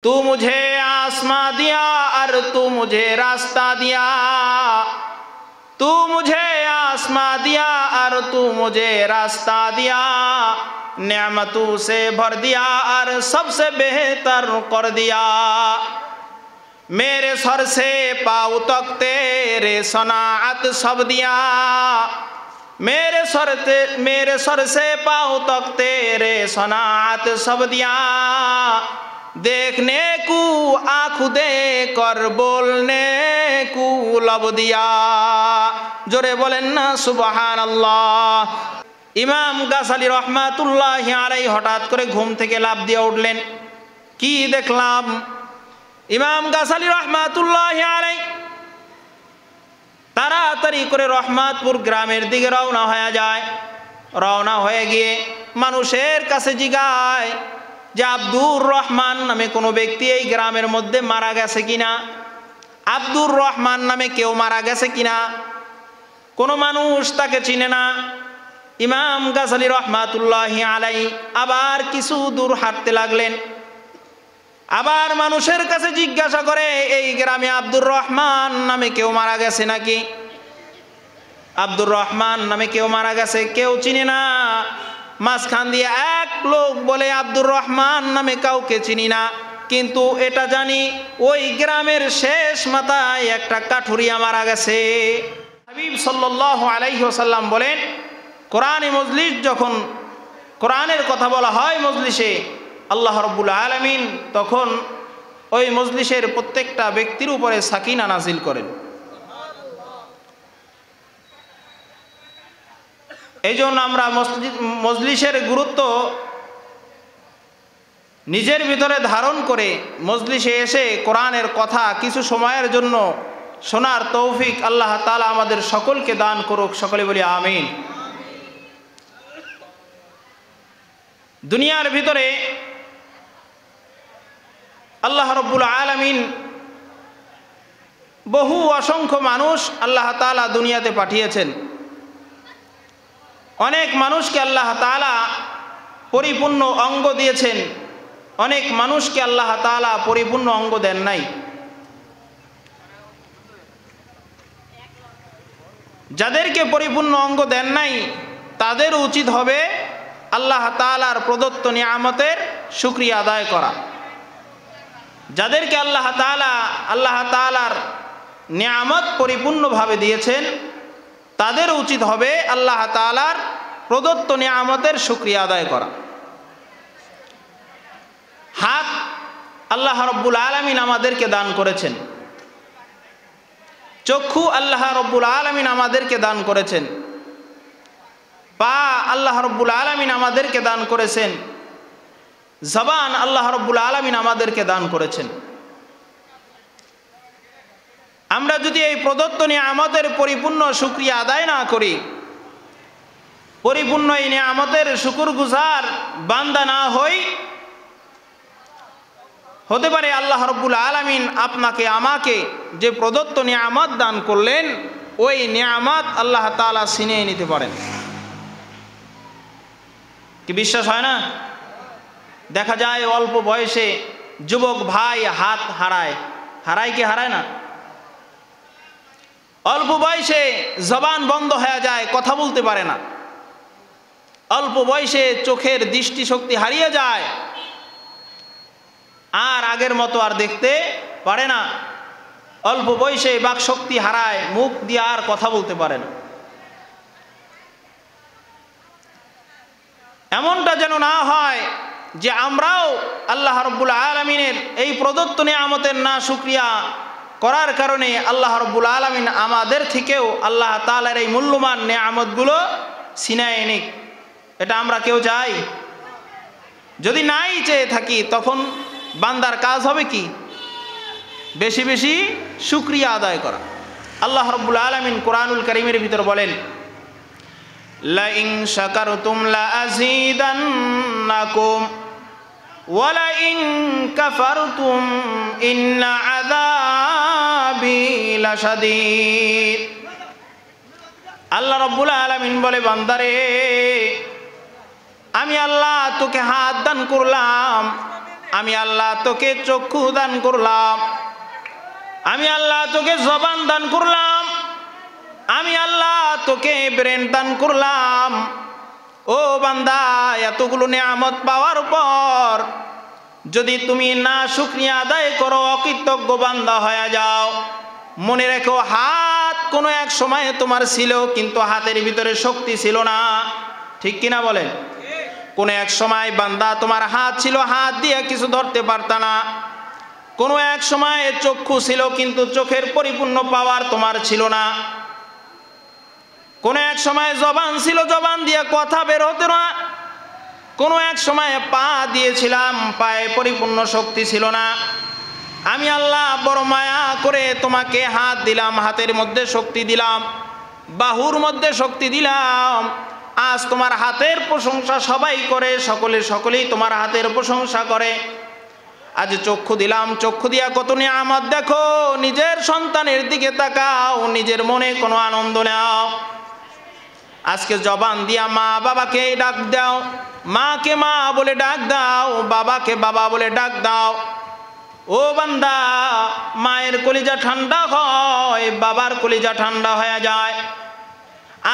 तू मुझे आसमां दिया और तू मुझे रास्ता दिया, तू मुझे आसमां दिया और तू मुझे रास्ता दिया, नेमतों से भर दिया और सबसे बेहतर कर दिया। मेरे सर से पाँव तक तेरे सनाअत सब दिया, मेरे सर से पाँव तक तेरे सनाअत सब दिया। देखने को आँख दे कर बोलने को लब दिया। जोरे बोलें ना सुबहान अल्लाह। इमाम गाज़ाली रहमातुल्लाहि अलैहि हठाৎ করে ঘুম থেকে লাফ দিয়ে উঠলেন। কি দেখলাম? ইমাম গাज़ালি रहमातुल्लाहि अलैहि তাড়াতাড়ি করে রহমাতপুর গ্রামের দিকে রওনা হয়ে যায়। রওনা হয়ে গিয়ে মানুষের কাছে জিজ্ঞাসা যে আব্দুর রহমান নামে কোনো ব্যক্তি এই গ্রামের মধ্যে মারা গেছে কিনা, আব্দুর রহমান নামে কেউ মারা গেছে কিনা। কোনো মানুষ তাকে চিনে না। ইমাম গাज़ালি রহমাতুল্লাহি আলাইহি আবার কিছু দূর হাঁটতে লাগলেন। আবার মানুষের কাছে জিজ্ঞাসা করে এই গ্রামে আব্দুর রহমান নামে কেউ মারা গেছে নাকি, আব্দুর রহমান নামে কেউ মারা গেছে, কেউ চিনে না। মাঝখান দিয়ে এক লোক বলে আব্দুর রহমান নামে কাউকে চিনি না, কিন্তু এটা জানি ওই গ্রামের শেষ মাথায় একটা কাঠুরিয়া মারা গেছে। হাবিব সাল্লাল্লাহু আলাইহি ওয়াসাল্লাম বলেন, কোরআনে মজলিস যখন কোরআনের কথা বলা হয় মজলিসে, আল্লাহ রাব্বুল আলামিন তখন ওই মজলিসের প্রত্যেকটা ব্যক্তির উপরে সাকিনা নাজিল করেন। এই জন্য আমরা মজলিসের গুরুত্ব নিজের ভিতরে ধারণ করে মজলিসে এসে কোরআনের কথা কিছু সময়ের জন্য শোনার তৌফিক আল্লাহ তাআলা আমাদের সকলকে দান করুক। সকলে বলি আমিন। দুনিয়ার ভিতরে আল্লাহ রাব্বুল আলামিন বহু অসংখ্য মানুষ আল্লাহ তাআলা দুনিয়াতে পাঠিয়েছেন। অনেক মানুষকে আল্লাহ তাআলা পরিপূর্ণ অঙ্গ দিয়েছেন, অনেক মানুষকে আল্লাহ তাআলা পরিপূর্ণ অঙ্গ দেন নাই। যাদেরকে পরিপূর্ণ অঙ্গ দেন নাই তাদের উচিত হবে আল্লাহ তাআলার প্রদত্ত নিয়ামতের শুকরিয়া আদায় করা। যাদেরকে আল্লাহ তাআলার নিয়ামত পরিপূর্ণভাবে দিয়েছেন তাদের উচিত হবে আল্লাহ তাআলার প্রদত্ত নিয়ামতের শুকরিয়া আদায় করা। হাত আল্লাহ রাব্বুল আলামিন আমাদেরকে দান করেছেন, চক্ষু আল্লাহ রাব্বুল আলামিন আমাদেরকে দান করেছেন, পা আল্লাহ রাব্বুল আলামিন আমাদেরকে দান করেছেন, জবান আল্লাহ রাব্বুল আলামিন আমাদেরকে দান করেছেন। আমরা যদি এই প্রদত্ত নিয়ামতের পরিপূর্ণ শুকরিয়া আদায় না করি, পরিপূর্ণ এই নিয়ামতের শুকরগুজার বান্দা না হই, হতে পারে আল্লাহ রাব্বুল আলামিন আপনাকে আমাকে যে প্রদত্ত নিয়ামত দান করলেন ওই নিয়ামত আল্লাহ তাআলা ছিনিয়ে নিতে পারেন। কি বিশ্বাস হয় না? দেখা যায় অল্প বয়সে যুবক ভাই হাত হারায় কি হারায় না? অল্প বয়সে জবান বন্ধ হয়ে যায়, কথা বলতে পারে না। অল্প বয়সে চোখের দৃষ্টিশক্তি হারিয়ে যায়, আর আগের মতো আর দেখতে পারে না। অল্প বয়সে বাকশক্তি হারায়, মুখ দিয়ে আর কথা বলতে পারে না। এমনটা যেন না হয় যে আমরাও আল্লাহ রাব্বুল আলামিনের এই প্রদত্ত নিয়ামতের না শুকরিয়া করার কারণে আল্লাহ রাব্বুল আলামিন আমাদের থেকেও আল্লাহ তাআলার এই মূল্যবান নিয়ামতগুলো ছিনিয়ে নিক। এটা আমরা কেউ চাই? যদি নাই চেয়ে থাকি তখন বান্দার কাজ হবে কি? বেশি বেশি শুকরিয়া আদায় করা। আল্লাহ রাব্বুল আলামিন কোরআনুল কারীমের ভিতর বলেন, লা ইন শাকারতুম লা আযীদান্নাকুম ওয়া লা ইন কাফারতুম ইন্না আযাবি লাশাদীদ। আল্লাহ রাব্বুল আলামিন বলে, বান্দারে আমি আল্লাহ তোকে হাত দান করলাম, আমি আল্লাহ তোকে চক্ষু দান করলাম, আমি আল্লাহ তোকে জবান দান করলাম, আমি আল্লাহ তোকে ব্রেন দান করলাম। ও বান্দা, এতগুলো নিয়ামত পাওয়ার পর যদি তুমি না শুকরিয়া আদায় করো, অকৃতজ্ঞ বান্দা হয়ে যাও, মনে রেখো হাত কোনো এক সময় তোমার ছিল, কিন্তু হাতের ভিতরে শক্তি ছিল না। ঠিক কিনা বলেন? কোনো এক সময় বান্দা তোমার হাত ছিল, হাত দিয়ে কিছু ধরতে পারতা না। কোনো এক সময় চক্ষু ছিল, কিন্তু চোখের পরিপূর্ণ পাওয়ার তোমার ছিল না। কোনো এক সময় জবান ছিল, জবান দিয়ে কথা বের হতো না। কোনো এক সময় পা দিয়েছিলাম, পায়ে পরিপূর্ণ শক্তি ছিল না। আমি আল্লাহ বড় মায়া করে তোমাকে হাত দিলাম, হাতের মধ্যে শক্তি দিলাম, বাহুর মধ্যে শক্তি দিলাম। আজ তোমার হাতের প্রশংসা সবাই করে, সকলেই তোমার হাতের প্রশংসা করে। আজ চক্ষু দিলাম, চক্ষু দিয়া কত নিয়ামত দেখো। নিজের সন্তানের দিকে তাকাও, নিজের মনে কোনো আনন্দ নাও। আজকে জবান দিয়া মা বাবাকে ডাক দাও, মাকে মা বলে ডাক দাও, বাবাকে বাবা বলে ডাক দাও। ও বান্দা, মায়ের কলিজা ঠান্ডা হয়, বাবার কলিজা ঠান্ডা হয়ে যায়।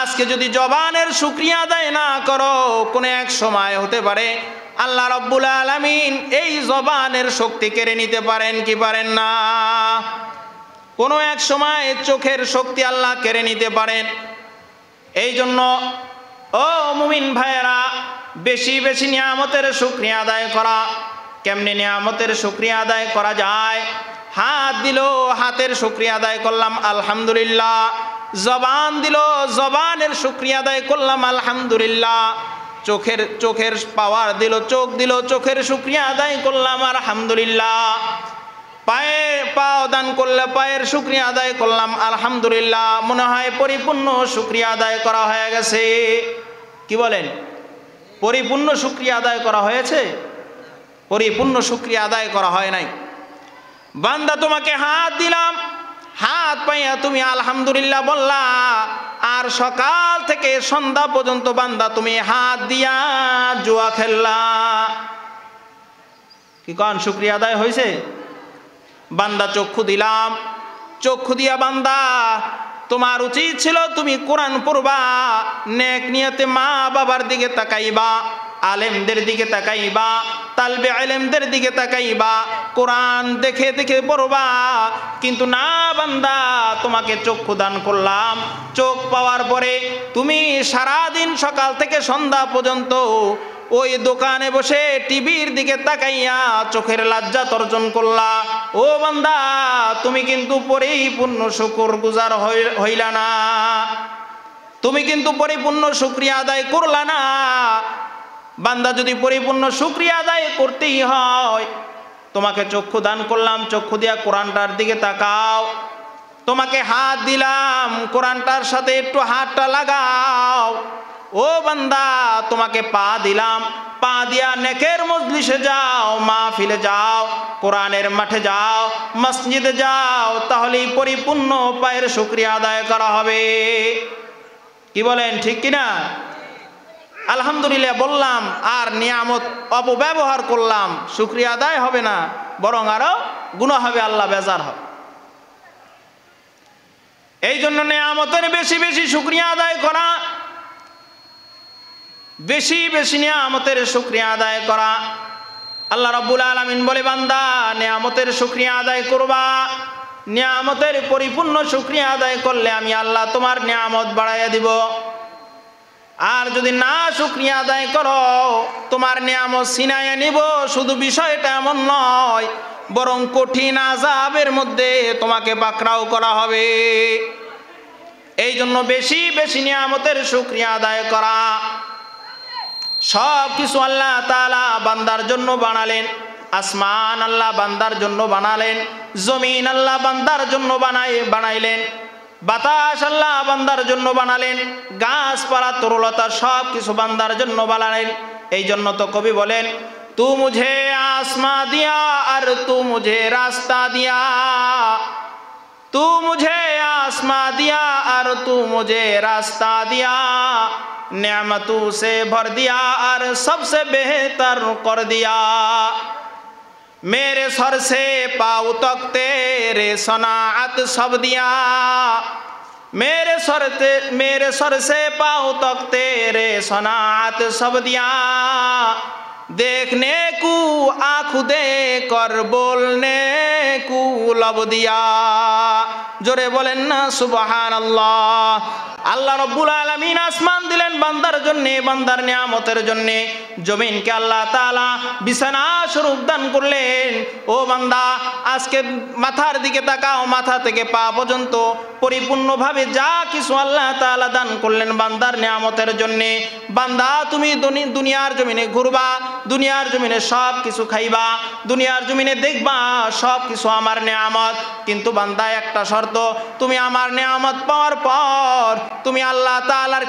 আজকে যদি জবানের শুকরিয়া আদায় না করো, কোনো এক সময় হতে পারে আল্লাহ রব্বুল আলামিন এই জবানের শক্তি কেড়ে নিতে পারেন কি পারেন না? কোনো এক সময় চোখের শক্তি আল্লাহ কেড়ে নিতে পারেন। এই জন্য ও মুমিন ভাইয়েরা, বেশি বেশি নিয়ামতের শুকরিয়া আদায় করা। কেমনে নিয়ামতের শুকরিয়া আদায় করা যায়? হাত দিল, হাতের শুকরিয়া আদায় করলাম আলহামদুলিল্লাহ। জবান দিল, জবানের শুকরিয়া আদায় করলাম আলহামদুলিল্লাহ। চোখের পাওয়ার দিল, চোখ দিল, চোখের শুকরিয়া আদায় করলাম আলহামদুলিল্লাহ। পায়ে পাও দান করলে পায়ের শুকরিয়া আদায় করলাম আলহামদুলিল্লাহ। মনে হয় পরিপূর্ণ শুকরিয়া আদায় করা হয়ে গেছে। কি বলেন? পরিপূর্ণ শুকরিয়া আদায় করা হয়েছে? পরিপূর্ণ শুকরিয়া আদায় করা হয় নাই। বান্দা, তোমাকে হাত দিলাম, হাত পাইয়া তুমি আলহামদুলিল্লাহ বললা, আর সকাল থেকে সন্ধ্যা পর্যন্ত বান্দা তুমি হাত দিয়া জুয়া খেললা। কি কারণ? শুকরিয়া আদায় হয়েছে? বান্দা, চক্ষু দিলাম, চক্ষু দিয়া বান্দা তোমার উচিত ছিল তুমি কোরআন পড়বা, নেক নিয়তে মা বাবার দিকে তাকাইবা, আলেমদের দিকে তাকাইবা, তালবে আলেমদের দিকে তাকাইবা, কোরআন দেখে দেখে পড়বা। কিন্তু না বান্দা, তোমাকে চক্ষু দান করলাম, চোখ পাওয়ার পরে তুমি সারাদিন সকাল থেকে সন্ধ্যা পর্যন্ত ওই দোকানে বসে টিভির দিকে তাকাইয়া চোখের লজ্জা অর্জন করলা। ও বান্দা, তুমি কিন্তু পরিপূর্ণ শুকরগুজার হইলা না, তুমি কিন্তু পরিপূর্ণ শুকরিয়া আদায় করলা না। বান্দা, যদি পরিপূর্ণ শুকরিয়া আদায় করতেই হয়, তোমাকে চক্ষু দান করলাম, চক্ষু দিয়া কোরআনটার দিকে তাকাও। তোমাকে হাত দিলাম, কোরআনটার সাথে একটু হাতটা লাগাও। ও বান্দা, তোমাকে পা দিলাম, পা দিয়া নেকের মজলিসে যাও, মাহফিলে যাও, কোরআনের মাঠে যাও, মসজিদে যাও, তাহলেই পরিপূর্ণ পায়ের শুকরিয়া আদায় করা হবে। কি বলেন? ঠিক কিনা? আলহামদুলিল্লাহ বললাম আর নিয়ামত অপব্যবহার করলাম, শুকরিয়া আদায় হবে না, বরং আরো গুনাহ হবে, আল্লাহ বেজার হবে। এই জন্য নিয়ামতের বেশি বেশি শুকরিয়া আদায় করা, বেশি বেশি নিয়ামতের শুকরিয়া আদায় করা। আল্লাহ রাব্বুল আলামিন বলে, বান্দা নিয়ামতের শুকরিয়া আদায় করবা, নিয়ামতের পরিপূর্ণ শুকরিয়া আদায় করলে আমি আল্লাহ তোমার নিয়ামত বাড়াইয়া দিব। আর যদি না শুকরিয়া আদায় করো, তোমার নিয়ামত ছিনাইয়া নিব। শুধু বিষয়টা এমন নয়, বরং কঠিন আযাবের মধ্যে তোমাকে পাকড়াও করা হবে। এই জন্য বেশি বেশি নিয়ামতের শুকরিয়া আদায় করা। সব কিছু আল্লাহ তাআলা বান্দার জন্য বানালেন। আসমান আল্লাহ বান্দার জন্য বানালেন, জমিন আল্লাহ বান্দার জন্য বানাইলেন, বাতাস আল্লাহ বান্দার জন্য বানালেন, গাছপালা তরুলতা সব কিছু বান্দার জন্য বানালেন। এই জন্য তো কবি বলেন, তু মুঝে आसमां दिया और तू मुझे रास्ता दिया, तू मुझे आसमां दिया और तू मुझे रास्ता दिया, नेमतों से भर दिया और सबसे बेहतर कर दिया। मेरे सर से पाँव तक तेरे सनाअत सब दिया, मेरे सर से पाँव तक तेरे सनाअत सब दिया, देखने को आँख दे कर बोलने को लब दिया। जोरे बोलें ना सुबहानाल्लाह। আল্লাহ রব্বুল আলামিন আসমান দিলেন বান্দার জন্য, বান্দার নিয়ামতের জন্য। জমিনকে আল্লাহ তাআলা বিছানা স্বরূপ দান করলেন। ও বান্দা, আজকে মাথার দিকে তাকাও, মাথা থেকে পা পর্যন্ত পরিপূর্ণভাবে যা কিছু আল্লাহ তাআলা দান করলেন বান্দার নিয়ামতের জন্য। বান্দা, তুমি দুনিয়ার জমিনে ঘুরবা, দুনিয়ার জমিনে সব কিছু খাইবা, দুনিয়ার জমিনে দেখবা সব কিছু আমার নিয়ামত। কিন্তু বান্দা, একটা শর্ত, তুমি আমার নিয়ামত পাওয়ার পর তুমি আল্লাহ তাআলার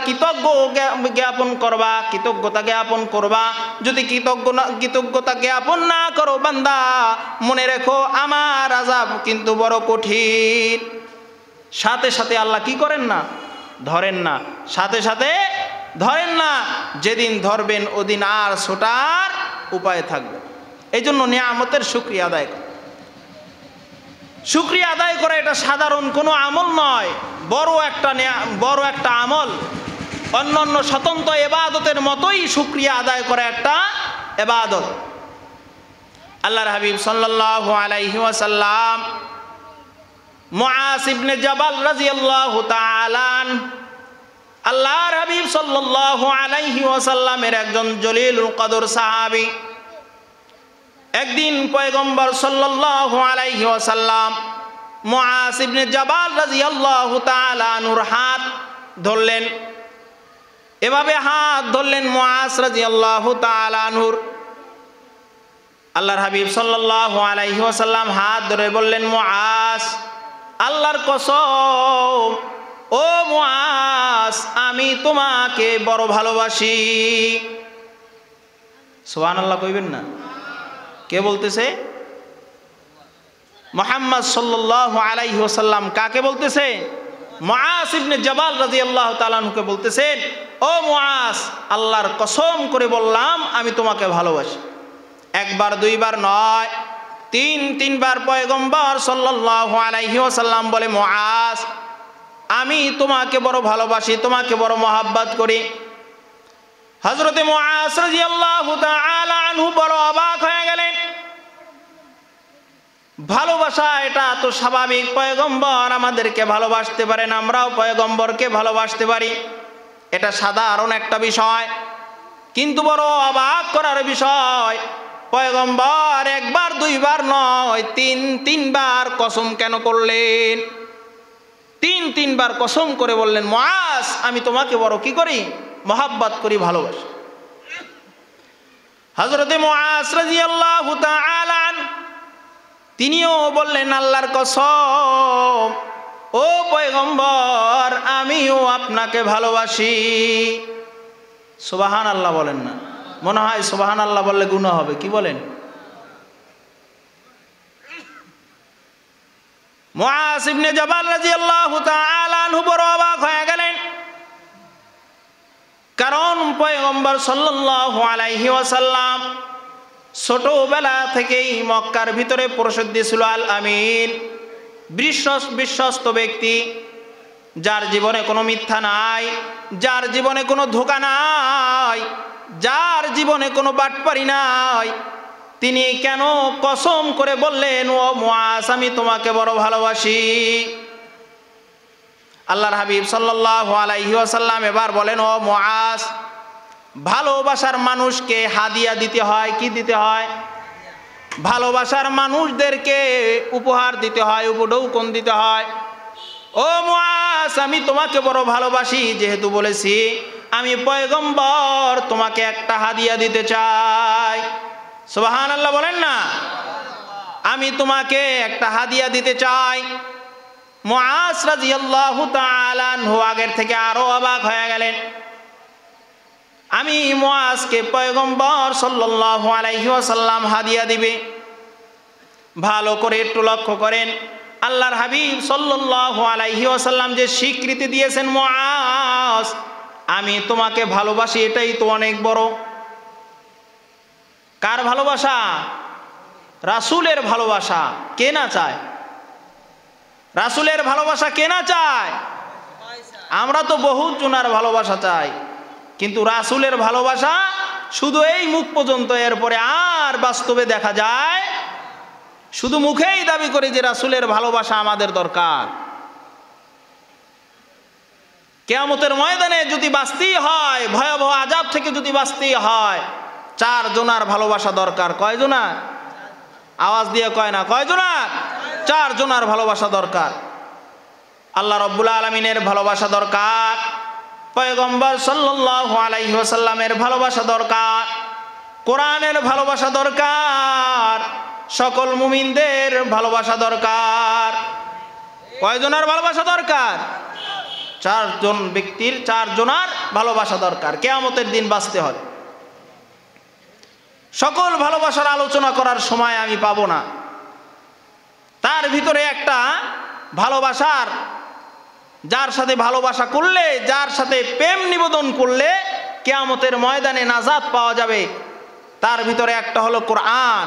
জ্ঞাপন করবা, কৃতজ্ঞতা জ্ঞাপন করবা। যদি কৃতজ্ঞতা জ্ঞাপন না করো বান্দা, মনে রেখো আমার আযাব কিন্তু বড় কঠিন। সাথে সাথে আল্লাহ কি করেন না? ধরেন না, সাথে সাথে ধরেন না। যেদিন ধরবেন ওদিন আর ছোটার উপায় থাকবে। এই জন্য নিয়ামতের শুকরিয়া আদায় করা। শুকরিয়া আদায় করা এটা সাধারণ কোনো আমল নয়, বড় একটা আমল। অন্যান্য স্বতন্ত্র ইবাদতের মতোই শুকরিয়া আদায় করা একটা ইবাদত। আল্লাহর হাবিব সাল্লাল্লাহু আলাইহি ওয়াসাল্লাম মুআজ ইবনে জাবাল রাদিয়াল্লাহু তাআলা, আল্লাহর হাবিব সাল্লাল্লাহু আলাইহি ওয়াসাল্লামের একজন জলিলুল কদর সাহাবী। একদিন পয়গম্বর সাল্লাল্লাহু আলাইহি ওয়াসাল্লাম মুআজ ইবনে জাবাল রাদিয়াল্লাহু তাআলা আনহুর হাত ধরলেন। এভাবে হাত ধরলেন মুআজ রাদিয়াল্লাহু তাআলা আনহুর। আল্লাহর হাবিব সাল্লাল্লাহু আলাইহি ওয়াসাল্লাম হাত ধরে বললেন, মুআজ, আল্লাহর কসম, ও মুআজ, আমি তোমাকে বড় ভালোবাসি। সুবহানাল্লাহ কইবেন না? কে বলতেছে? মুহাম্মদ সাল্লাল্লাহু আলাইহি ওয়াসাল্লাম কাকে বলতেছে? মুআজ ইবনে জাবাল রাদিয়াল্লাহু তাআলা আনহুকে বলতেছেন, ও মুআজ, আল্লাহর কসম করে বললাম আমি তোমাকে ভালোবাসি। একবার দুইবার নয়, তিনবার পয়গম্বর সাল্লাল্লাহু আলাইহি ওয়াসাল্লাম বলে, মুআজ, আমি তোমাকে বড় ভালোবাসি, তোমাকে বড় মহব্বত করি। হযরতে মুআজ রাদিয়াল্লাহু তাআলা আনহু বড় অবাক হয়ে গেলেন। ভালোবাসা এটা তো স্বাভাবিক, পয়গম্বর আমাদেরকে ভালোবাসতে পারেন, আমরাও পয়গম্বরকে ভালোবাসতে পারি, এটা সাধারণ একটা বিষয়। কিন্তু বড় অবাক করার বিষয়, পয়গম্বর একবার দুইবার নয়, তিনবার কসম কেন করলেন? তিনবার কসম করে বললেন, মুআজ, আমি তোমাকে বড় কি করি? মহব্বত করি, ভালোবাসি। হযরতে মুআজ রাদিয়াল্লাহু তাআলা তিনিও বললেন, আল্লাহর কসম, ও পয়গম্বর, আমিও আপনাকে ভালোবাসি। সুবহানাল্লাহ বলেন না? মনে হয় সুবহানাল্লাহ বললে গুনাহ হবে, কি বলেন? মুআজ ইবনে জাবাল রাদিয়াল্লাহু তাআলা আনহু বড় অবাক হয়ে গেলেন। কারণ পয়গম্বর সাল্লাল্লাহু আলাইহি ওয়াসাল্লাম ছোটবেলা থেকেই মক্কার ভিতরে প্রসিদ্ধ ছিল আল আমিন, বিশ্বস্ত ব্যক্তি, যার জীবনে কোনো মিথ্যা নাই, যার জীবনে কোনো ধোঁকা নাই, যার জীবনে কোনো বাটপারি নাই। তিনি কেন কসম করে বললেন, ও মুআজ, আমি তোমাকে বড় ভালোবাসি? আল্লাহর হাবিব সাল্লাল্লাহু আলাইহি ওয়াসাল্লাম এবার বলেন, ও মুআজ, ভালোবাসার মানুষকে হাদিয়া দিতে হয়। কি দিতে হয়? ভালোবাসার মানুষদেরকে উপহার দিতে হয়, উপঢৌকন দিতে হয়। ও মুআজ, আমি তোমাকে বড় ভালোবাসি যেহেতু বলেছি, আমি পয়গম্বর তোমাকে একটা হাদিয়া দিতে চাই। সুবহানাল্লাহ বলেন না? আমি তোমাকে একটা হাদিয়া দিতে চাই। মুআজ রাদিয়াল্লাহু তাআলা আনহু আগের থেকে আরো অবাক হয়ে গেলেন। আমি মুআজকে পয়গম্বর সাল্লাল্লাহু আলাইহি ওয়াসাল্লাম হাদিয়া দিবে। ভালো করে একটু লক্ষ্য করেন, আল্লাহর হাবিব সাল্লাল্লাহু আলাইহি ওয়াসাল্লাম যে স্বীকৃতি দিয়েছেন, মুআজ, আমি তোমাকে ভালোবাসি, এটাই তো অনেক বড়। কার ভালোবাসা? রাসূলের ভালোবাসা কে না চায়? রাসূলের ভালোবাসা কে না চায়? আমরা তো বহুত জনার ভালোবাসা চাই, কিন্তু রাসূলের ভালোবাসা শুধু এই মুখ পর্যন্ত, এরপরে আর বাস্তবে দেখা যায় শুধু মুখেই দাবি করে যে রাসূলের ভালোবাসা আমাদের দরকার। কিয়ামতের ময়দানে যদি বাঁচতেই হয়, ভয়াবহ আযাব থেকে যদি বাঁচতেই হয়, 4 জনার ভালোবাসা দরকার। কয় জনার? আওয়াজ দিয়ে কয় না, কয় জনার? 4 জনার ভালোবাসা দরকার। আল্লাহ রাব্বুল আলামিনের ভালোবাসা দরকার, পয়গম্বর সাল্লাল্লাহু আলাইহি ওয়াসাল্লামের ভালোবাসা দরকার, কোরআনের ভালোবাসা দরকার, সকল মুমিনদের ভালোবাসা দরকার। কয়জনের ভালোবাসা দরকার? 4 জন ব্যক্তির 4 জনার ভালোবাসা দরকার। কিয়ামতের দিন বাঁচতে হয়। সকল ভালোবাসার আলোচনা করার সময় আমি পাবো না। তার ভিতরে একটা ভালোবাসার, যার সাথে ভালোবাসা করলে, যার সাথে প্রেম নিবেদন করলে কিয়ামতের ময়দানে নাজাত পাওয়া যাবে, তার ভিতরে একটা হলো কোরআন।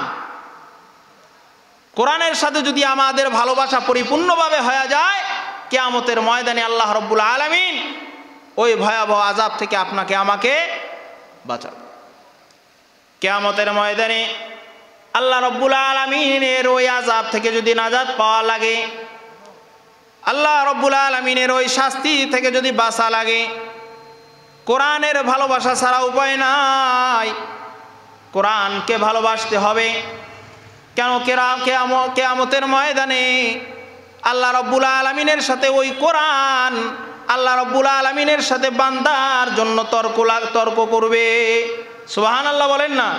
কোরআনের সাথে যদি আমাদের ভালোবাসা পরিপূর্ণভাবে হয়ে যায়, কিয়ামতের ময়দানে আল্লাহ রাব্বুল আলামিন ওই ভয়াবহ আযাব থেকে আপনাকে আমাকে বাঁচাবে। কিয়ামতের ময়দানে আল্লাহ রাব্বুল আলামিনের ওই আযাব থেকে যদি নাজাত পাওয়া লাগে, আল্লাহ রাব্বুল আলামিনের ওই শাস্তি থেকে যদি বাঁচা লাগে, কোরআনের ভালোবাসা ছাড়া উপায় নাই। কোরআনকে ভালোবাসতে হবে। কেন? কিয়ামতের ময়দানে আল্লাহ রাব্বুল আলামিনের সাথে ওই কোরআন, আল্লাহ রাব্বুল আলামিনের সাথে বান্দার জন্য তর্ক করবে। সুবহানাল্লাহ বলেন না?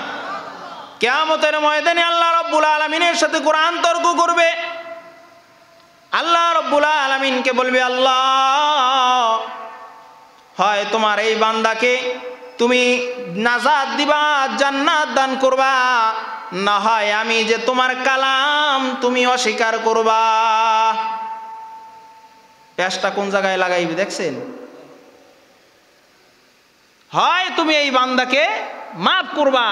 কিয়ামতের ময়দানে আল্লাহ রাব্বুল আলামিনের সাথে কোরআন তর্ক করবে। আল্লাহ রাব্বুল আলামিনকে বলবে, আল্লাহ, হয় তোমার এই বান্দাকে তুমি নাজাত দিবা, জান্নাত দান করবা, না হয় আমি যে তোমার কালাম তুমি অস্বীকার করবা। পেশটা কোন জায়গায় লাগাইবে দেখছেন? হয় তুমি এই বান্দাকে মাফ করবা,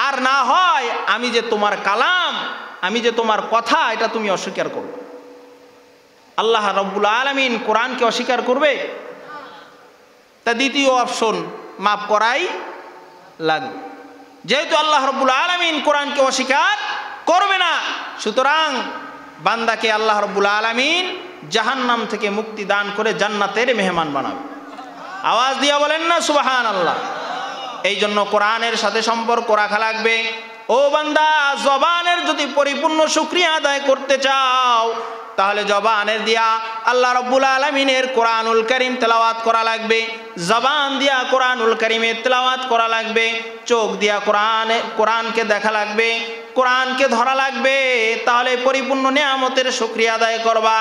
আর না হয় আমি যে তোমার কালাম, আমি যে তোমার কথা, এটা তুমি অস্বীকার করবে। আল্লাহ রাব্বুল আলামিন কোরআনকে অস্বীকার করবে? তা দ্বিতীয় অপশন, মাফ করাই লাগবে। যেহেতু আল্লাহ রাব্বুল আলামিন কোরআনকে অস্বীকার করবে না, সুতরাং বান্দাকে আল্লাহ রাব্বুল আলামিন জাহান্নাম থেকে মুক্তি দান করে জান্নাতের মেহমান বানাবে। আওয়াজ দিয়া বলেন না সুবহানাল্লাহ। এই জন্য কোরআনের সাথে সম্পর্ক রাখা লাগবে। ও বান্দা, জবানের যদি পরিপূর্ণ শুকরিয়া আদায় করতে চাও, তাহলে জবানের দিয়া আল্লাহ রাব্বুল আলামিনের কোরআনুল কারীম তেলাওয়াত করা লাগবে, জবান দিয়া কোরআনুল কারীমের তেলাওয়াত করা লাগবে, চোখ দিয়া কোরআনকে দেখা লাগবে, কোরআনকে ধরা লাগবে। তাহলে পরিপূর্ণ নিয়ামতের শুকরিয়া আদায় করবা।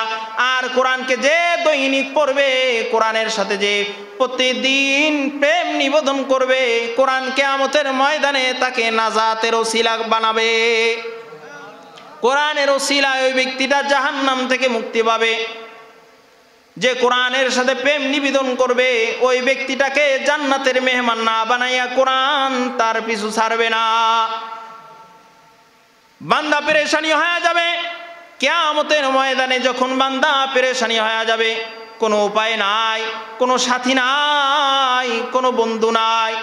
আর কোরআনকে যে দৈনিক পড়বে, কোরআনের সাথে যে প্রতিদিন প্রেম নিবেদন করবে, কোরআন কিয়ামতের ময়দানে তাকে নাজাতের ওসিলা বানাবে। কোরআনের ওসিলায় ওই ব্যক্তিটা জাহান্নাম থেকে মুক্তি পাবে। যে কোরআনের সাথে প্রেম নিবেদন করবে, ওই ব্যক্তিটাকে জান্নাতের মেহমান না বানাইয়া কোরআন তার পিছু ছাড়বে না। বান্দা পেরেশানি হয়ে যাবে কিয়ামতের ময়দানে। যখন বান্দা পেরেশানি হয়ে যাবে, কোনো উপায় নাই, কোনো সাথী নাই, কোনো বন্ধু নাই,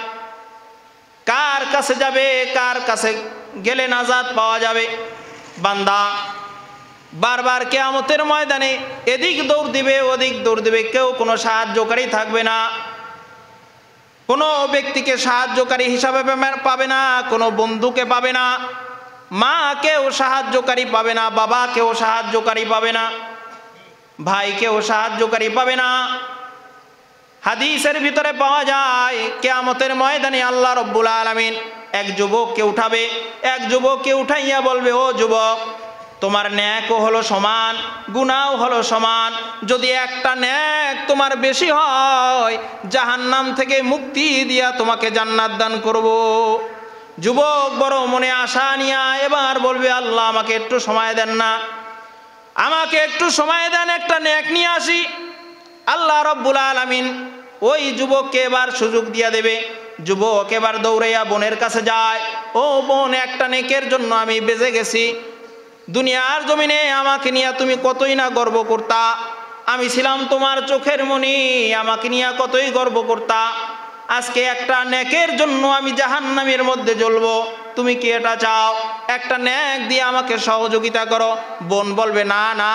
কার কাছে যাবে, কার কাছে গেলে নাজাত পাওয়া যাবে? বান্দা বারবার কিয়ামতের ময়দানে এদিক দৌড় দিবে, ওদিক দৌড় দিবে, কেউ কোনো সাহায্যকারী থাকবে না। কোনো ব্যক্তিকে সাহায্যকারী হিসাবে পাবে না, কোনো বন্ধুকে পাবে না, মা কেউ সাহায্যকারী পাবে না, বাবা কেউ সাহায্যকারী পাবে না, ভাই কেউ সাহায্যকারী পাবে না। হাদিসের ভিতরে পাওয়া যায় কিয়ামতের ময়দানে আল্লাহ রাব্বুল আলামিন এক যুবককে উঠাবে, এক যুবককে উঠাইয়া বলবে, ও যুবক, তোমার ন্যাকও হলো সমান, গুনাহও হলো সমান। যদি একটা ন্যাক তোমার বেশি হয়, জাহান্নাম থেকে মুক্তি দিয়া তোমাকে জান্নাত দান করব। যুবক বড় মনে আশা নিয়া এবার বলবে, আল্লাহ আমাকে একটু সময় দেন না, আমাকে একটু সময় দেন, একটা ন্যাক নিয়ে আসি। আল্লাহ রাব্বুল আলামিন ওই যুবককে এবার সুযোগ দিয়া দেবে, যুবক এবার দৌড়াইয়া বোনের কাছে যায়, ও বোন, একটা নেকের জন্য আমি বেঁচে গেছি। দুনিয়ার জমিনে আমাকে নিয়ে তুমি কতই না গর্ব করতা, আমি ছিলাম তোমার চোখের মণি, আমাকে নিয়ে কতই গর্ব করতা। আজকে একটা নেকের জন্য আমি জাহান্নামের মধ্যে জ্বলবো, তুমি কি এটা চাও? একটা নেক দিয়ে আমাকে সহযোগিতা করো। বোন বলবে, না না,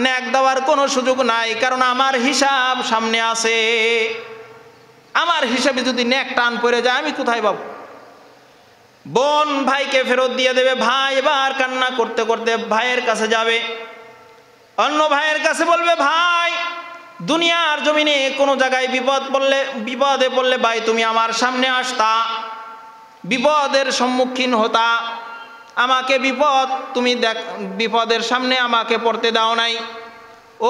নেক দেওয়ার কোনো সুযোগ নাই, কারণ আমার হিসাব সামনে আছে। আমার হিসাবে যদি নেক টান পড়ে যায় আমি কোথায় পাবো? বোন ভাইকে ফেরত দিয়ে দেবে। ভাই এবার কান্না করতে করতে ভাইয়ের কাছে যাবে, অন্য ভাইয়ের কাছে বলবে, ভাই দুনিয়ার জমিনে কোনো জায়গায় বিপদে পড়লে ভাই তুমি আমার সামনে আসতা, বিপদের সম্মুখীন হতা, আমাকে তুমি বিপদের সামনে আমাকে পড়তে দাও নাই।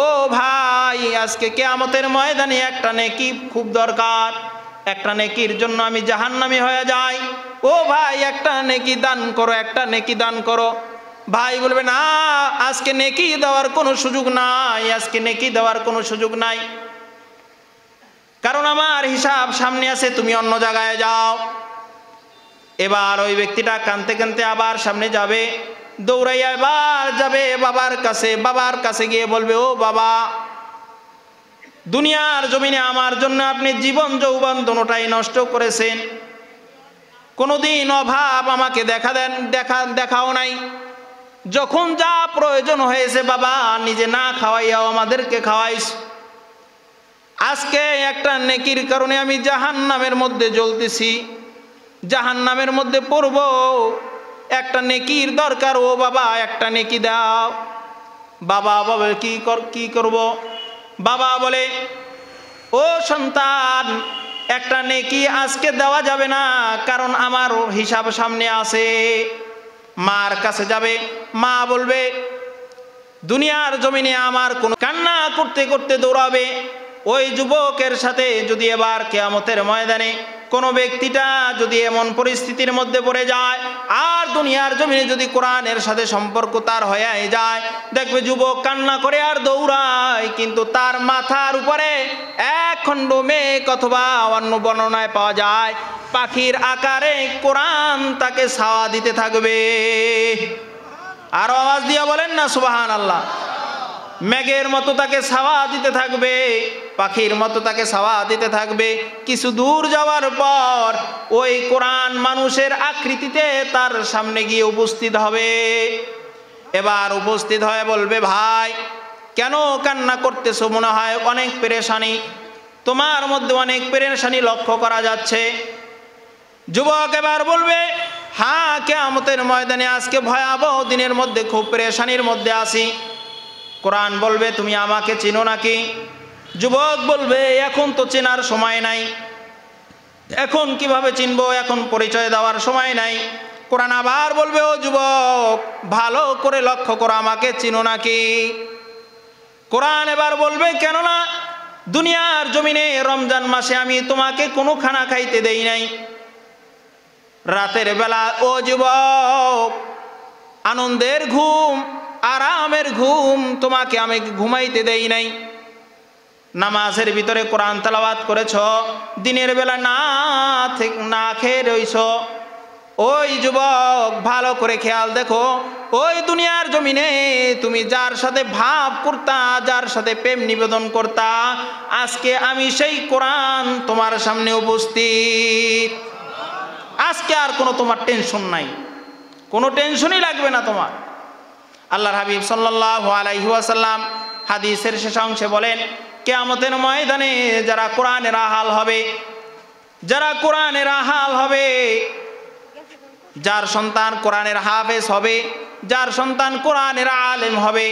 ও ভাই, আজকে কিয়ামতের ময়দানে একটা নেকি খুব দরকার, একটা নেকির জন্য আমি জাহান্নামী হয়ে যাই। ও ভাই, একটা নেকি দান করো, একটা নেকি দান করো। ভাই বলবে, না, আজকে নেকি দেওয়ার কোনো সুযোগ নাই, আজকে নেকি দেওয়ার কোনো সুযোগ নাই, কারণ আমার হিসাব সামনে আছে, তুমি অন্য জায়গায় যাও। এবার ওই ব্যক্তিটা কাঁদতে কাঁদতে আবার সামনে যাবে, দৌড়াইয়া এবার যাবে বাবার কাছে। বাবার কাছে গিয়ে বলবে, ও বাবা, দুনিয়ার জমিনে আমার জন্য আপনি জীবন যৌবন দুটোটাই নষ্ট করেছেন, কোনোদিন অভাব আমাকে দেখাও নাই। যখন যা প্রয়োজন হয়েছে বাবা নিজে না খাওয়াইয়াও আমাদেরকে খাওয়াইস। আজকে একটা নেকির কারণে আমি জাহান্নামের মধ্যে জ্বলতেছি, জাহান্নামের মধ্যে পড়ব, একটা নেকির দরকার, ও বাবা একটা নেকি দাও। বাবা বলে, কি করব? বাবা বলে, ও সন্তান, একটা নেকি আজকে দেওয়া যাবে না, কারণ আমার হিসাব সামনে আছে। মার কাছে যাবে, মা বলবে, দুনিয়ার জমিনে আমার কোনো, কান্না করতে করতে দৌড়াবে। ওই যুবকের সাথে যদি এবার কিয়ামতের ময়দানে কোনো ব্যক্তিটা যদি এমন পরিস্থিতির মধ্যে পড়ে যায় আর দুনিয়ার জমিনে যদি কোরআনের সাথে সম্পর্ক তার হয়ে যায়, দেখবে যুবক কান্না করে আর দৌড়ায়, কিন্তু তার মাথার উপরে এক খণ্ড মেঘ, অথবা অন্য বর্ণনায় পাওয়া যায় পাখির আকারে কোরআন তাকে ছায়া দিতে থাকবে। আর আওয়াজ দিয়ে বলেন না সুবহানাল্লাহ। মেঘের মতো তাকে ছায়া দিতে থাকবে, পাখির মতো তাকে ছায়া দিতে থাকবে। কিছু দূর যাওয়ার পর ওই কোরআন মানুষের আকৃতিতে তার সামনে গিয়ে উপস্থিত হবে। এবার উপস্থিত হয়ে বলবে, ভাই কেন কান্না করতেছো? মনে হয় অনেক পেরেশানি, তোমার মধ্যে অনেক পেরেশানি লক্ষ্য করা যাচ্ছে। যুবক এবার বলবে, হ্যাঁ, কিয়ামতের ময়দানে আজকে ভয়াবহ দিনের মধ্যে খুব পেরেশানির মধ্যে আছি। কোরআন বলবে, তুমি আমাকে চিনো নাকি? যুবক বলবে, এখন তো চেনার সময় নাই, এখন কিভাবে চিনবো, এখন পরিচয় দেওয়ার সময় নাই। কোরআন আবার বলবে, ও যুবক, ভালো করে লক্ষ্য করো, আমাকে চিনো নাকি? কোরআন এবার বলবে, কেননা দুনিয়ার জমিনে রমজান মাসে আমি তোমাকে কোনো খানা খাইতে দেই নাই। রাতের বেলা ও যুবক আনন্দের ঘুম, আরামের ঘুম তোমাকে আমি ঘুমাইতে দেই নাই। নামাজের ভিতরে কোরআন তেলাওয়াত করেছ, দিনের বেলা না খেয়ে রইছ। ওই যুবক ভালো করে খেয়াল দেখো, ওই দুনিয়ার জমিনে তুমি যার সাথে ভাব করতা, যার সাথে প্রেম নিবেদন করতা, আজকে আমি সেই কোরআন তোমার সামনে উপস্থিত। আজকে আর কোনো তোমার টেনশন নাই, কোনো টেনশনই লাগবে না তোমার। আল্লাহর হাবিব সাল্লাল্লাহু আলাইহি ওয়াসাল্লাম হাদিসের শেষ অংশে বলেন, কিয়ামতের ময়দানে যারা কোরআনের আহাল হবে, যারা কোরআনের আহাল হবে, যার সন্তান কোরআনের হাফেজ হবে, যার সন্তান কোরআনের আলেম হবে,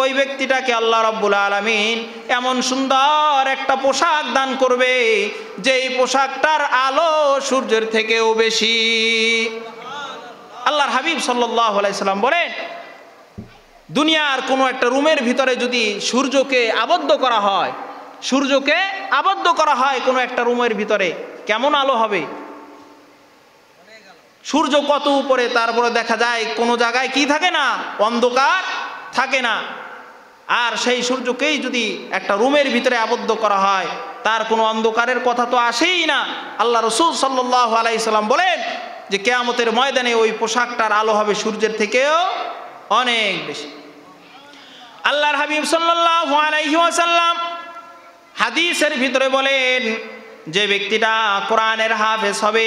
ওই ব্যক্তিটাকে আল্লাহ রাব্বুল আলামিন এমন সুন্দর একটা পোশাক দান করবে, যেই পোশাকটার আলো সূর্যের থেকেও বেশি। আল্লাহর হাবিব সাল্লাল্লাহু আলাইহি সাল্লাম বলেন, দুনিয়ার কোনো একটা রুমের ভিতরে যদি সূর্যকে আবদ্ধ করা হয়, সূর্যকে আবদ্ধ করা হয় কোনো একটা রুমের ভিতরে, কেমন আলো হবে? সূর্য কত উপরে, তারপরে দেখা যায় কোনো জায়গায় কি থাকে না, অন্ধকার থাকে না। আর সেই সূর্যকেই যদি একটা রুমের ভিতরে আবদ্ধ করা হয়, তার কোনো অন্ধকারের কথা তো আসেই না। আল্লাহ রাসূল সাল্লাল্লাহু আলাইহি সাল্লাম বলেন যে কিয়ামতের ময়দানে ওই পোশাকটার আলো হবে সূর্যের থেকেও অনেক বেশি। আল্লাহর হাবিব সাল্লাল্লাহু আলাইহি ওয়াসাল্লাম হাদিসের ভিতরে বলেন, যে ব্যক্তিটা কোরআনের হাফেজ হবে,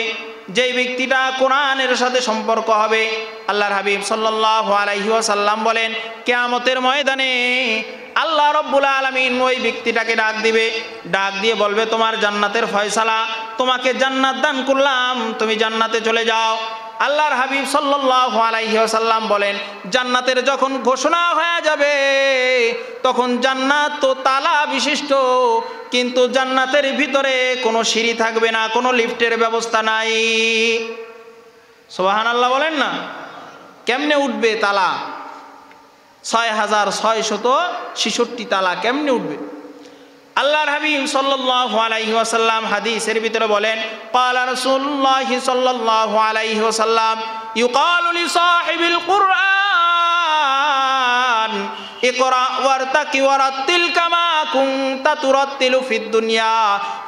যেই ব্যক্তিটা কোরআনের সাথে সম্পর্ক হবে, আল্লাহর হাবিব সাল্লাল্লাহু আলাইহি ওয়াসাল্লাম বলেন কিয়ামতের ময়দানে আল্লাহ রাব্বুল আলামিন ওই ব্যক্তিটাকে ডাক দিবে, ডাক দিয়ে বলবে, তোমার জান্নাতের ফয়সালা, তোমাকে জান্নাত দান করলাম, তুমি জান্নাতে চলে যাও। আল্লাহর হাবিব সাল্লাল্লাহু আলাইহি ওয়াসাল্লাম বলেন, জান্নাতের যখন ঘোষণা হয়ে যাবে তখন জান্নাত তো তালা বিশিষ্ট, কিন্তু জান্নাতের ভিতরে কোনো সিঁড়ি থাকবে না, কোনো লিফটের ব্যবস্থা নাই। সুবহানাল্লাহ বলেন না। কেমনে উঠবে তালা? 6666 তালা কেমনে উঠবে? আল্লাহর হাবিব সাল্লাল্লাহু আলাইহি ওয়াসাল্লাম হাদিসের ভিতরে বলেন, ক্বালা রাসূলুল্লাহ সাল্লাল্লাহু আলাইহি ওয়াসাল্লাম ইউকালু লি সাহিবিল কুরআন ইকরা ওয়ারতাকি ওয়ারাত্তিল কামা কুনতা তুরাত্তিলু ফিদ দুনিয়া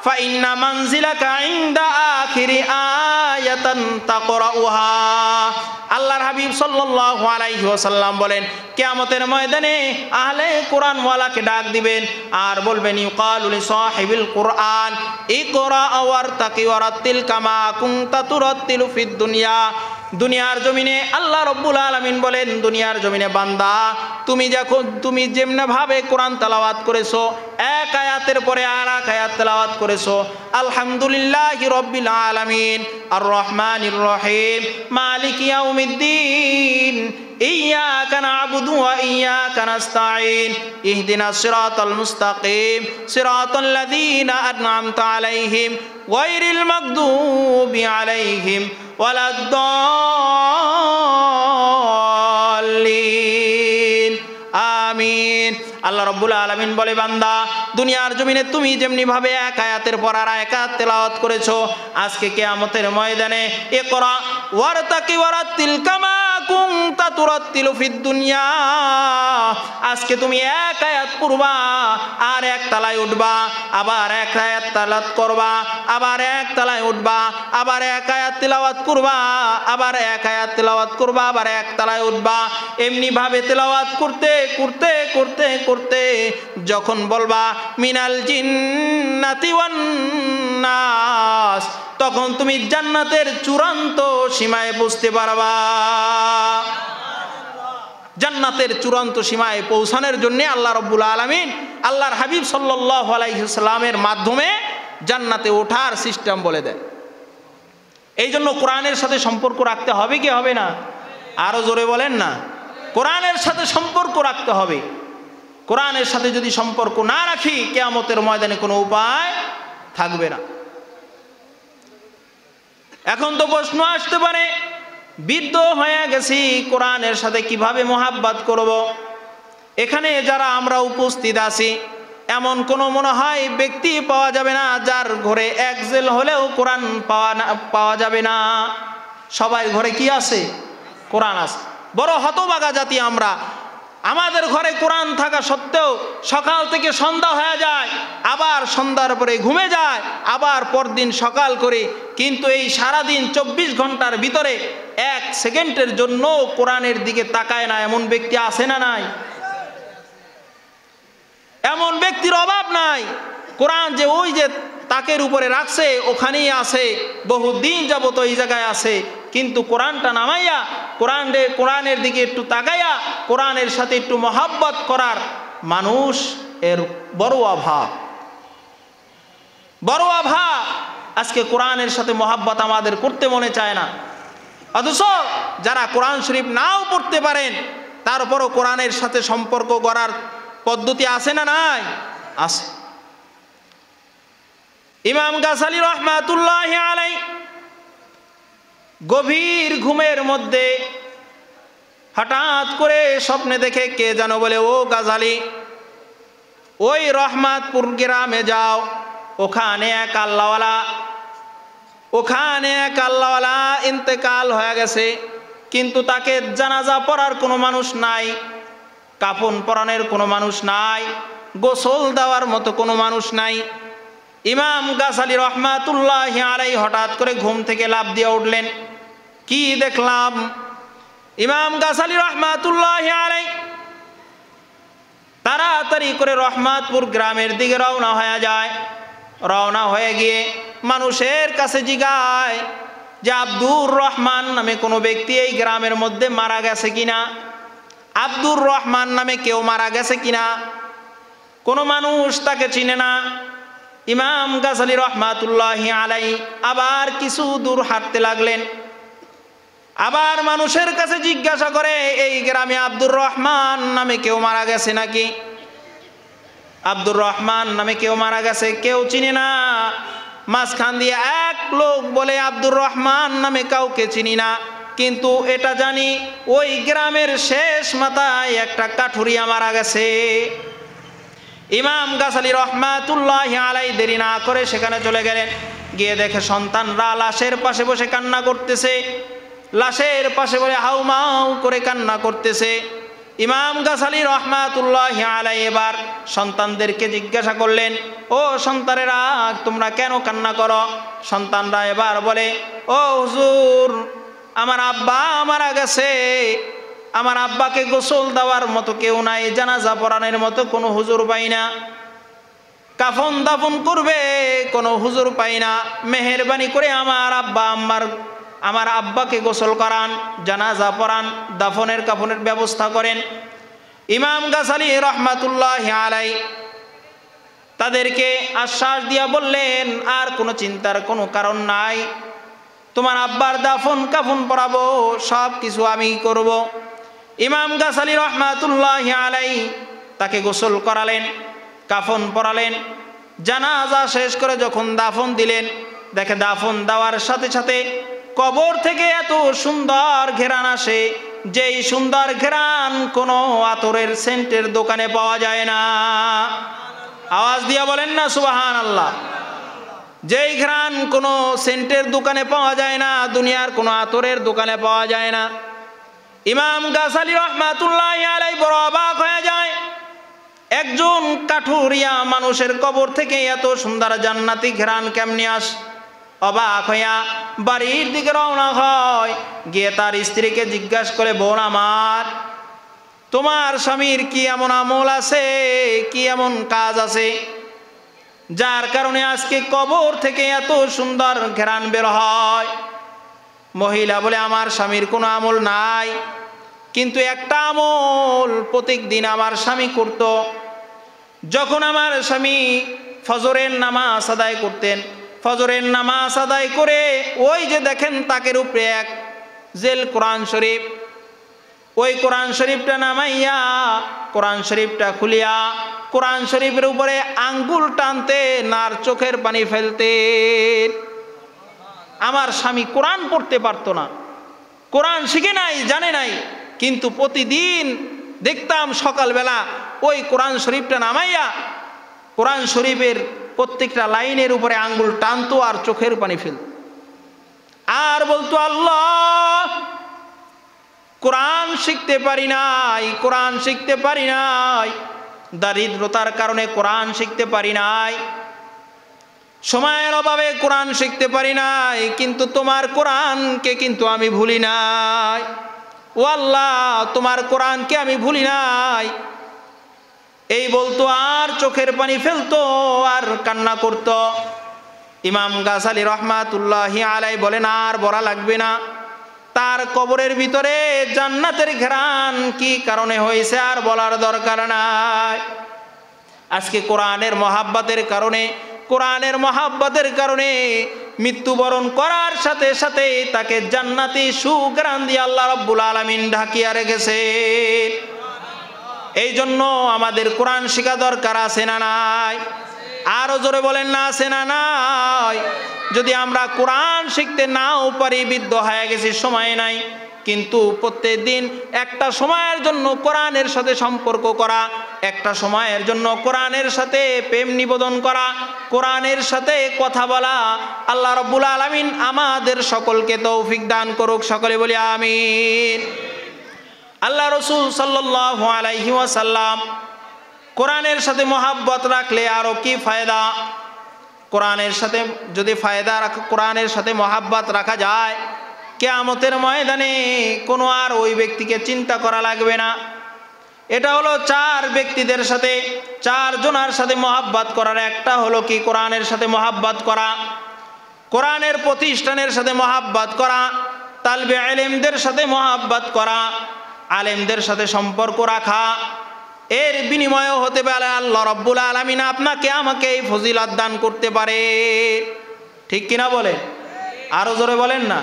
ফা ইন্না মানজিলাকা ইনদা আখিরি আয়াতান তাকরাউহা। আল্লাহর হাবিব সাল্লাল্লাহু আলাইহি ওয়াসাল্লাম বলেন, কিয়ামতের ময়দানে আহলে কোরআন ওয়ালাকে ডাক দিবেন আর বলবেন, ইউকালু লি সাহিবিল কুরআন ইকরা ওয়ারতাকি ওয়ারাত্তিল কামা কুনতা তুরাত্তিলু ফিদ দুনিয়া। দুনিয়ার জমিনে আল্লাহ রাব্বুল আলামিন বলেন, দুনিয়ার জমিনে বান্দা তুমি যেমন ভাবে কোরআন তেলাওয়াত করেছো, এক আয়াতের পরে আর এক আয়াত তেলাওয়াত করেছো, আলহামদুলিল্লাহি রাব্বিল আলামিন আর রহমানির রহিম মালিক ইয়াউমিদ্দিন ইয়্যাকা না'বুদু ওয়া ইয়্যাকা নাস্তাঈন ইহদিনাস সিরাতাল মুস্তাকিম সিরাতাল লাযীনা আন'আমতা আলাইহিম গায়রিল মাগদুবি আলাইহিম ওয়ালাদ-দাল্লিন আমিন। আল্লাহ রাব্বুল আলামিন বলে, বান্দা দুনিয়ার জমিনে তুমি যেমনি ভাবে এক আয়াতের পর আর এক আয়াত তেলাওয়াত করেছো, আজকে কিয়ামতের ময়দানে ইকরা ওয়ারতাকি ওয়ারাত্তিল কামা কুনতা তুরাত্তিলু ফিদ দুনিয়া, আজকে তুমি এক আয়াত পড়বা আর এক তলায় উঠবা, আবার এক আয়াত তেলাওয়াত করবা, আবার এক তলায় উঠবা, আবার এক আয়াত তেলাওয়াত করবা, আবার এক আয়াত তেলাওয়াত করবা, আবার এক তলায় উঠবা, এমনি ভাবে তেলাওয়াত করতে করতে করতে করতে যখন বলবা মিনাল জিন্নাতি ওয়ান নাস, তখন তুমি জান্নাতের চূড়ান্ত সীমায় পৌঁছতে পারবা। জান্নাতের চূড়ান্ত সীমায় পৌঁছানোর জন্য আল্লাহ রাব্বুল আলামিন আল্লাহর হাবিব সাল্লাল্লাহু আলাইহি সাল্লামের মাধ্যমে জান্নাতে ওঠার সিস্টেম বলে দেয়। এই জন্য কোরআনের সাথে সম্পর্ক রাখতে হবে কি হবে না? আরো জোরে বলেন না। কোরআনের সাথে সম্পর্ক রাখতে হবে। কোরআনের সাথে যদি সম্পর্ক না রাখি, কিয়ামতের ময়দানে কোনো উপায় থাকবে না। এখন তো প্রশ্ন আসতে পারে, বৃদ্ধ হয়ে গেছি, কোরআনের সাথে কিভাবে মোহাব্বত করব? এখানে যারা আমরা উপস্থিত আছি, এমন কোনো মনে হয় ব্যক্তি পাওয়া যাবে না যার ঘরে এক জেল হলেও কোরআন পাওয়া যাবে না। সবাই ঘরে কি আছে? কোরআন আছে। বড় হতভাগা জাতি আমরা। আমাদের ঘরে কোরআন থাকা সত্ত্বেও সকাল থেকে সন্ধ্যা হয়ে যায়, আবার সন্ধ্যার পরে ঘুমে যায়, আবার পরদিন সকাল করে, কিন্তু এই সারাদিন 24 ঘন্টার ভিতরে 1 সেকেন্ডের জন্য কোরআনের দিকে তাকায় না, এমন ব্যক্তি আছে না নাই? এমন ব্যক্তির অভাব নাই। কোরআন যে ওই যে তাকের উপরে রাখছে ওখানেই আছে, বহুদিন যাবত এই জায়গায় আছে, কিন্তু কোরআনটা নামাইয়া কোরআনের দিকে একটু তাকাইয়া কোরআনের সাথে একটু মহাব্বত করার মানুষ এর বড় অভাব, বড় অভাব। আজকে কোরআনের সাথে মহাব্বত আমাদের করতে মনে চায় না, অথচ যারা কোরআন শরীফ নাও পড়তে পারেন তারপরও কোরআনের সাথে সম্পর্ক করার পদ্ধতি আছে না নাই? আছে। ইমাম গাজালি রাহমাতুল্লাহি আলাইহি গভীর ঘুমের মধ্যে হঠাৎ করে স্বপ্নে দেখে কে যেন বলে, ও গাজালি, ওই রহমাতপুর গ্রামে যাও, ওখানে এক আল্লাহওয়ালা ইন্তেকাল হয়ে গেছে, কিন্তু তাকে জানাজা পড়ার কোনো মানুষ নাই, কাফন পরানোর কোনো মানুষ নাই, গোসল দেওয়ার মতো কোনো মানুষ নাই। ইমাম গাসালি রহমাতুল্লাহি আলাইহি হঠাৎ করে ঘুম থেকে লাফ দিয়ে উঠলেন। কি দেখলাম? ইমাম গাসালি রহমাতুল্লাহি আলাইহি তাড়াতাড়ি করে রহমাতপুর গ্রামের দিকে রওনা হয়ে যায়। রওনা হয়ে গিয়ে মানুষের কাছে জিগায় যে আব্দুর রহমান নামে কোনো ব্যক্তি এই গ্রামের মধ্যে মারা গেছে কিনা, আব্দুর রহমান নামে কেউ মারা গেছে কিনা। কোনো মানুষ তাকে চিনে না। ইমাম গাসালি রহমাতুল্লাহি আলাইহি আবার কিছু দূর হাঁটতে লাগলেন। আবার মানুষের কাছে জিজ্ঞাসা করে এই গ্রামে আব্দুর রহমান নামে কেউ মারা গেছে নাকি, আব্দুর রহমান নামে কেউ মারা গেছে, কেউ চিনে না। মাঝখান দিয়ে এক লোক বলে আব্দুর রহমান নামে কাউকে চিনি না, কিন্তু এটা জানি ওই গ্রামের শেষ মাথায় একটা কাঠুরিয়া মারা গেছে। ইমাম গাসালি রহমাতুল্লাহি আলাইহি দেরি না করে সেখানে চলে গেলেন। গিয়ে দেখে সন্তানরা লাশের পাশে বসে কান্না করতেছে, লাশের পাশে বলে হাউমাউ করে কান্না করতেছে। ইমাম গাসালি রহমাতুল্লাহি আলাইহি এবার সন্তানদেরকে জিজ্ঞাসা করলেন, ও সন্তানেরা তোমরা কেন কান্না করো? সন্তানরা এবার বলে, ও হুজুর আমার আব্বা মারা গেছে, আমার আব্বাকে গোসল দেওয়ার মতো কেউ নাই, জানাজা পড়ানোর মতো কোনো হুজুর পাই না, কাফন দাফন করবে কোনো হুজুর পাই না, মেহেরবানি করে আমার আব্বাকে গোসল করান, জানাজা পড়ান, দাফনের কাফনের ব্যবস্থা করেন। ইমাম গাসালি রহমাতুল্লাহি আলাইহি তাদেরকে আশ্বাস দিয়া বললেন, আর কোনো চিন্তার কোনো কারণ নাই, তোমার আব্বার দাফন কাফন পড়াবো, সব কিছু আমি করব। ইমাম গাসালি রহমাতুল্লাহি আলাইহি তাকে গোসল করালেন, কাফন পরালেন। জানাজা শেষ করে যখন দাফন দিলেন, দেখে দাফন দেওয়ার সাথে সাথে কবর থেকে এত সুন্দর ঘেরান আসে, যেই সুন্দর ঘেরান কোনো আতরের সেন্টের দোকানে পাওয়া যায় না। আওয়াজ দিয়া বলেন না সুবহানাল্লাহ। যেই ঘ্রাণ কোনো সেন্টের দোকানে পাওয়া যায় না, দুনিয়ার কোনো আতরের দোকানে পাওয়া যায় না। ইমাম গাসালি রহমাতুল্লাহি আলাইহি বড় অবাক হয়ে যায়, একজন কাঠুরিয়া মানুষের কবর থেকে এত সুন্দর জান্নাতি ঘ্রাণ কেমনে আস? অবাক হইয়া বাড়ির দিকে রওনা হয়। গিয়ে তার স্ত্রীকে জিজ্ঞাসা করে, বোন আমার, তোমার স্বামীর কি এমন আমল আছে, কি এমন কাজ আছে যার কারণে আজকে কবর থেকে এত সুন্দর ঘ্রাণ বের হয়? মহিলা বলে, আমার স্বামীর কোনো আমল নাই, কিন্তু একটা আমল প্রত্যেক দিন আমার স্বামী করত। যখন আমার স্বামী ফজরের নামাজ আদায় করতেন, ফজরের নামাজ আদায় করে ওই যে দেখেন তাকের উপরে এক জেল কোরআন শরীফ, ওই কোরআন শরীফটা নামাইয়া কোরআন শরীফটা খুলিয়া কোরআন শরীফের উপরে আঙ্গুল টানতেন আর চোখের পানি ফেলতেন। আমার স্বামী কোরআন পড়তে পারতো না, কোরআন শিখে নাই, জানে নাই, কিন্তু প্রতিদিন দেখতাম সকালবেলা ওই কোরআন শরীফটা নামাইয়া কোরআন শরীফের প্রত্যেকটা লাইনের উপরে আঙ্গুল টানতো আর চোখের পানি ফেলত, আর বলতো, আল্লাহ কোরআন শিখতে পারি নাই, কোরআন শিখতে পারি নাই, দারিদ্রতার কারণে কোরআন শিখতে পারি নাই, সময়ের অভাবে কোরআন শিখতে পারি নাই, কিন্তু তোমার কোরআনকে কিন্তু আমি ভুলি নাই। ও আল্লাহ, তোমার কোরআনকে আমি ভুলি নাই। এই বলতো আর চোখের পানি ফেলতো আর কান্না করত। ইমাম গাসালি রহমাতুল্লাহি আলাইহি বলেন, আর বলা লাগবে না, তার কবরের ভিতরে জান্নাতের ঘ্রাণ কি কারণে হয়েছে আর বলার দরকার নাই। আজকে কোরআনের মহাব্বতের কারণে, কোরআনের মহাব্বতের কারণে মৃত্যুবরণ করার সাথে সাথে তাকে জান্নাতি সুঘ্রাণ দিয়ে আল্লাহ রাব্বুল আলামিন ঢাকিয়া রেখেছে। এই জন্য আমাদের কোরআন শেখা দরকার আছে না নাই? আরো জোরে বলেন না, আছে না নাই? যদি আমরা কোরআন শিখতে নাও পারি, বৃদ্ধ হয়ে গেছি, সময় নাই, কিন্তু প্রত্যেক দিন একটা সময়ের জন্য কোরআনের সাথে সম্পর্ক করা, একটা সময়ের জন্য কোরআনের সাথে প্রেম নিবেদন করা, কোরআনের সাথে কথা বলা, আল্লাহ রাব্বুল আলামিন আমাদের সকলকে তৌফিক দান করুক। সকলে বলি আমিন। আল্লাহ রাসূল সাল্লাল্লাহু আলাইহি ওয়াসাল্লাম কোরআনের সাথে মহাব্বত রাখলে আরো কি ফায়দা? কোরআনের সাথে যদি ফায়দা রাখা, কোরআনের সাথে মহাব্বত রাখা যায়, কিয়ামতের ময়দানে কোনো আর ওই ব্যক্তিকে চিন্তা করা লাগবে না। এটা হলো চার ব্যক্তিদের সাথে, চার জনের সাথে মহাব্বত করার একটা হলো কি কোরআনের সাথে মহাব্বত করা, কোরআনের প্রতিষ্ঠানের সাথে মহাব্বত করা, তালবে ইলমদের সাথে মহাব্বত করা, আলেমদের সাথে সম্পর্ক রাখা। এর বিনিময়েও হতে পারে আল্লাহ রাব্বুল আলামিন আপনাকে আমাকে এই ফজিলত দান করতে পারে। ঠিক কিনা বলেন? আরো জোরে বলেন না।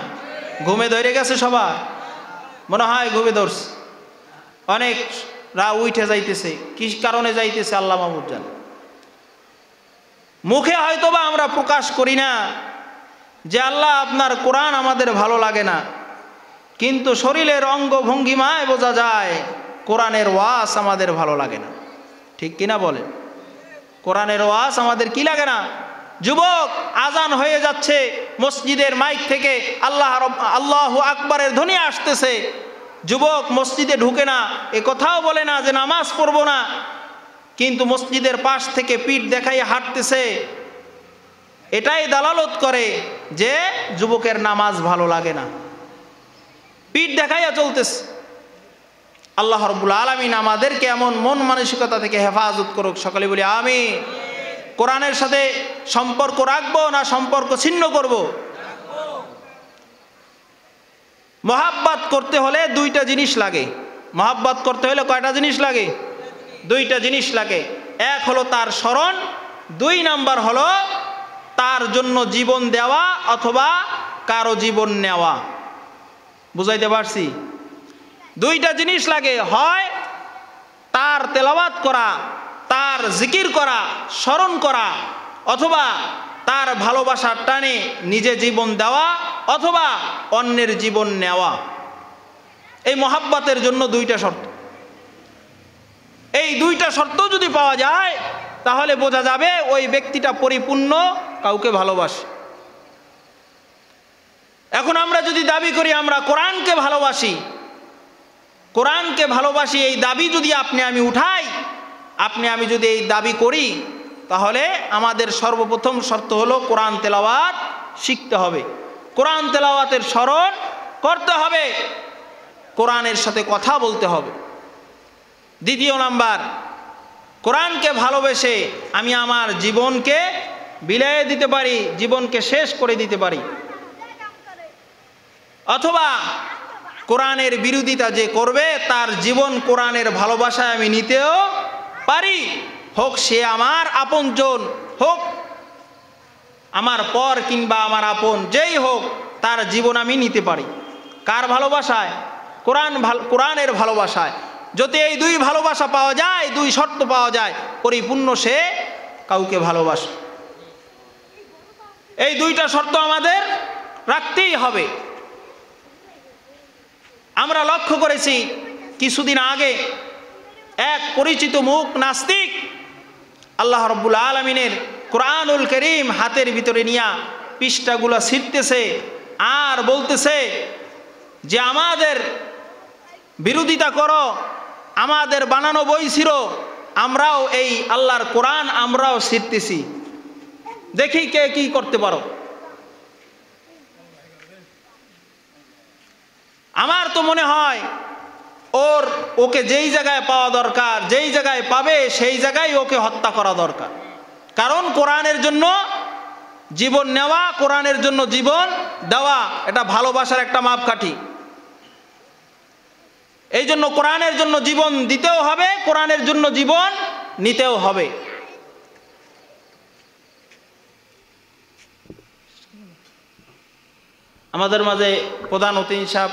ঘুমে ধরে গেছে সবার? মনে হয় ঘুমে ধরছে। অনেক উঠে যাইতেছে, কি কারণে যাইতেছে আল্লাহ মাহমুদ জান। মুখে হয়তোবা আমরা প্রকাশ করি না যে আল্লাহ আপনার কোরআন আমাদের ভালো লাগে না, কিন্তু শরীরের অঙ্গ ভঙ্গিমায় বোঝা যায় কোরআনের ওয়াজ আমাদের ভালো লাগে না। ঠিক কিনা বলেন? কোরআনের ওয়াজ আমাদের কি লাগে না? যুবক, আজান হয়ে যাচ্ছে, মসজিদের মাইক থেকে আল্লাহু আকবারের ধ্বনি আসতেছে, যুবক মসজিদে ঢুকে না, এ কথাও বলে না যে নামাজ পড়বো না, কিন্তু মসজিদের পাশ থেকে পিঠ দেখাই হাঁটতেছে। এটাই দালালত করে যে যুবকের নামাজ ভালো লাগে না, পিঠ দেখাইয়া চলতেছে। আল্লাহ রাব্বুল আলামিন আমাদেরকে এমন মন মানসিকতা থেকে হেফাজত করুক। সকলে বলি আমিন। কোরআনের সাথে সম্পর্ক রাখবো না সম্পর্ক ছিন্ন করব? মহাব্বত করতে হলে দুইটা জিনিস লাগে। মহাব্বত করতে হলে কয়টা জিনিস লাগে? দুইটা জিনিস লাগে। এক হলো তার স্মরণ, দুই নাম্বার হলো তার জন্য জীবন দেওয়া অথবা কারো জীবন নেওয়া। বুঝাইতে পারছি? দুইটা জিনিস লাগে, হয় তার তেলাওয়াত করা, তার জিকির করা, স্মরণ করা, অথবা তার ভালোবাসার টানে নিজে জীবন দেওয়া অথবা অন্যের জীবন নেওয়া। এই মহাব্বতের জন্য দুইটা শর্ত। এই দুইটা শর্ত যদি পাওয়া যায় তাহলে বোঝা যাবে ওই ব্যক্তিটা পরিপূর্ণ কাউকে ভালোবাসে। এখন আমরা যদি দাবি করি আমরা কোরআনকে ভালোবাসি, কোরআনকে ভালোবাসি, এই দাবি যদি আপনি আমি উঠাই, আপনি আমি যদি এই দাবি করি, তাহলে আমাদের সর্বপ্রথম শর্ত হলো কোরআন তেলাওয়াত শিখতে হবে, কোরআন তেলাওয়াতের স্মরণ করতে হবে, কোরআনের সাথে কথা বলতে হবে। দ্বিতীয় নাম্বার, কোরআনকে ভালোবেসে আমি আমার জীবনকে বিলিয়ে দিতে পারি, জীবনকে শেষ করে দিতে পারি। অথবা কোরআনের বিরোধিতা যে করবে তার জীবন কোরআনের ভালোবাসায় আমি নিতেও পারি, হোক সে আমার আপনজন, হোক আমার পর কিংবা আমার আপন, যেই হোক তার জীবন আমি নিতে পারি। কার ভালোবাসায়? কোরআনের ভালোবাসায়। যদি এই দুই ভালোবাসা পাওয়া যায়, দুই শর্ত পাওয়া যায়, পরিপূর্ণ সে কাউকে ভালোবাসে। এই দুইটা শর্ত আমাদের রাখতেই হবে। আমরা লক্ষ্য করেছি কিছুদিন আগে এক পরিচিত মুখ নাস্তিক আল্লাহ রাব্বুল আলামিনের কোরআনুল কারীম হাতের ভিতরে নিয়ে পৃষ্ঠাগুলো ছিঁড়তেছে আর বলতেছে যে আমাদের বিরোধিতা করো, আমাদের বানানো বই ছিল, আমরাও এই আল্লাহর কোরআন আমরাও ছিঁড়তেছি, দেখি কে কি করতে পারো। আমার তো মনে হয় ওকে যেই জায়গায় পাওয়া দরকার, যেই জায়গায় পাবে সেই জায়গায় ওকে হত্যা করা দরকার। কারণ কোরআনের জন্য জীবন নেওয়া, কোরআনের জন্য জীবন দেওয়া, এটা ভালোবাসার একটা মাপকাঠি। এই জন্য কোরআনের জন্য জীবন দিতেও হবে, কোরআনের জন্য জীবন নিতেও হবে। আমাদের মাঝে প্রধান অতিথি সাহেব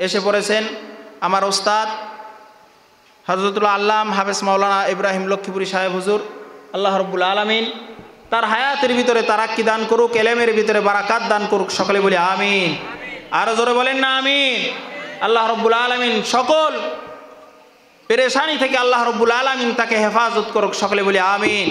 এসে পড়েছেন, আমার ওস্তাদ হযরতুল আল্লাম হাফেজ মাওলানা ইব্রাহিম লক্ষ্মীপুরী সাহেব হুজুর। আল্লাহ রাব্বুল আলামিন তার হায়াতের ভিতরে তারাক্কি দান করুক, এলেমের ভিতরে বারাকাত দান করুক। সকলে বলি আমিন। আরো জোরে বলেন না আমিন। আল্লাহ রাব্বুল আলামিন সকল পেরেশানি থেকে আল্লাহ রাব্বুল আলামিন তাকে হেফাজত করুক। সকলে বলি আমিন।